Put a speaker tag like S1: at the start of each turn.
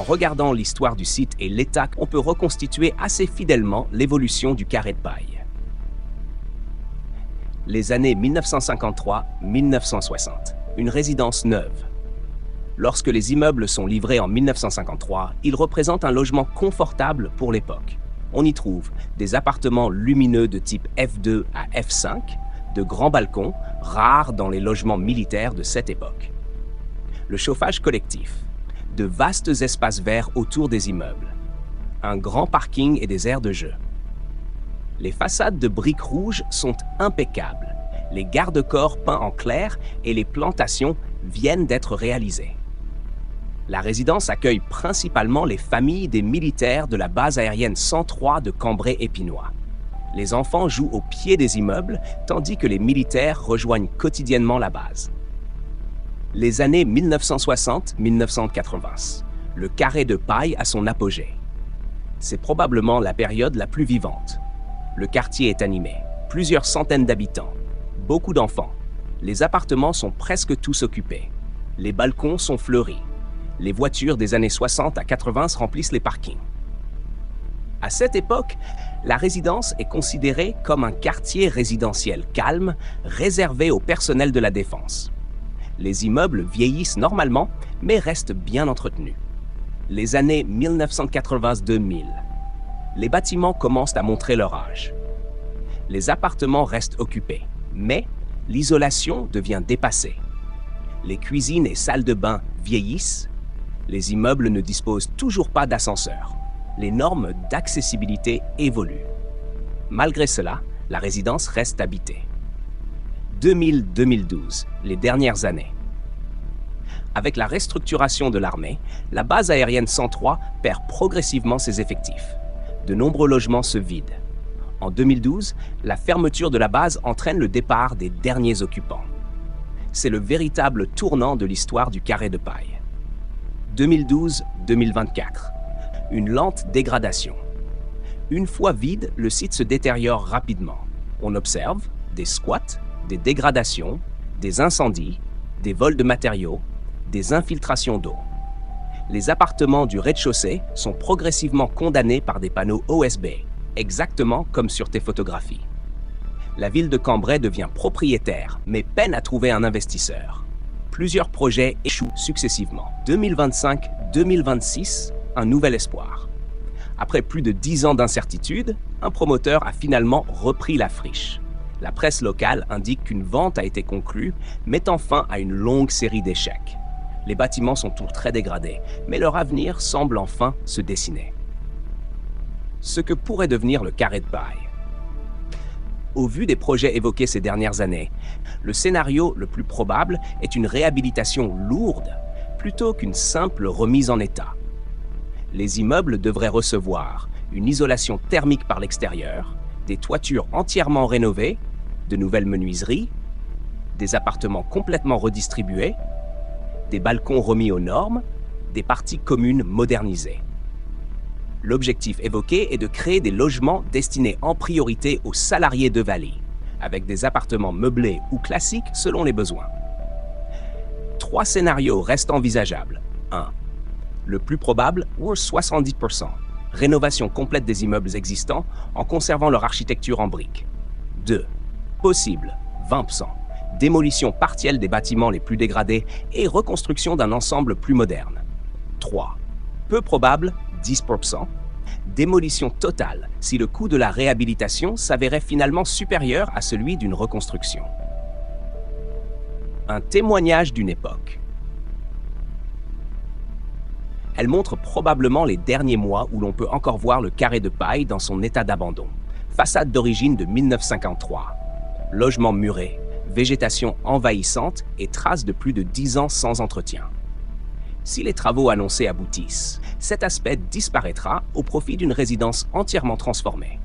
S1: En regardant l'histoire du site et l'état, on peut reconstituer assez fidèlement l'évolution du carré de paille. Les années 1953-1960, une résidence neuve. Lorsque les immeubles sont livrés en 1953, ils représentent un logement confortable pour l'époque. On y trouve des appartements lumineux de type F2 à F5, de grands balcons, rares dans les logements militaires de cette époque. Le chauffage collectif, de vastes espaces verts autour des immeubles, un grand parking et des aires de jeu. Les façades de briques rouges sont impeccables, les garde-corps peints en clair et les plantations viennent d'être réalisées. La résidence accueille principalement les familles des militaires de la base aérienne 103 de Cambrai-Épinois. Les enfants jouent au pied des immeubles, tandis que les militaires rejoignent quotidiennement la base. Les années 1960-1980, le carré de paille à son apogée. C'est probablement la période la plus vivante. Le quartier est animé, plusieurs centaines d'habitants, beaucoup d'enfants. Les appartements sont presque tous occupés. Les balcons sont fleuris. Les voitures des années 60 à 80 remplissent les parkings. À cette époque, la résidence est considérée comme un quartier résidentiel calme, réservé au personnel de la défense. Les immeubles vieillissent normalement, mais restent bien entretenus. Les années 1980-2000. Les bâtiments commencent à montrer leur âge. Les appartements restent occupés, mais l'isolation devient dépassée. Les cuisines et salles de bain vieillissent. Les immeubles ne disposent toujours pas d'ascenseur. Les normes d'accessibilité évoluent. Malgré cela, la résidence reste habitée. 2000-2012, les dernières années. Avec la restructuration de l'armée, la base aérienne 103 perd progressivement ses effectifs. De nombreux logements se vident. En 2012, la fermeture de la base entraîne le départ des derniers occupants. C'est le véritable tournant de l'histoire du carré de paille. 2012-2024, une lente dégradation. Une fois vide, le site se détériore rapidement. On observe des squats, des dégradations, des incendies, des vols de matériaux, des infiltrations d'eau. Les appartements du rez-de-chaussée sont progressivement condamnés par des panneaux OSB, exactement comme sur tes photographies. La ville de Cambrai devient propriétaire, mais peine à trouver un investisseur. Plusieurs projets échouent successivement. 2025-2026, un nouvel espoir. Après plus de 10 ans d'incertitude, un promoteur a finalement repris la friche. La presse locale indique qu'une vente a été conclue, mettant fin à une longue série d'échecs. Les bâtiments sont tous très dégradés, mais leur avenir semble enfin se dessiner. Ce que pourrait devenir le carré de paille. Au vu des projets évoqués ces dernières années, le scénario le plus probable est une réhabilitation lourde plutôt qu'une simple remise en état. Les immeubles devraient recevoir une isolation thermique par l'extérieur, des toitures entièrement rénovées, de nouvelles menuiseries, des appartements complètement redistribués, des balcons remis aux normes, des parties communes modernisées. L'objectif évoqué est de créer des logements destinés en priorité aux salariés de Valley, avec des appartements meublés ou classiques selon les besoins. 3 scénarios restent envisageables. 1. Le plus probable, 70%. Rénovation complète des immeubles existants en conservant leur architecture en briques. 2. Possible, 20%. Démolition partielle des bâtiments les plus dégradés et reconstruction d'un ensemble plus moderne. 3. Peu probable, 10%. Démolition totale si le coût de la réhabilitation s'avérait finalement supérieur à celui d'une reconstruction. Un témoignage d'une époque. Elle montre probablement les derniers mois où l'on peut encore voir le carré de paille dans son état d'abandon. Façade d'origine de 1953. Logement muré, végétation envahissante et traces de plus de 10 ans sans entretien. Si les travaux annoncés aboutissent, cet aspect disparaîtra au profit d'une résidence entièrement transformée.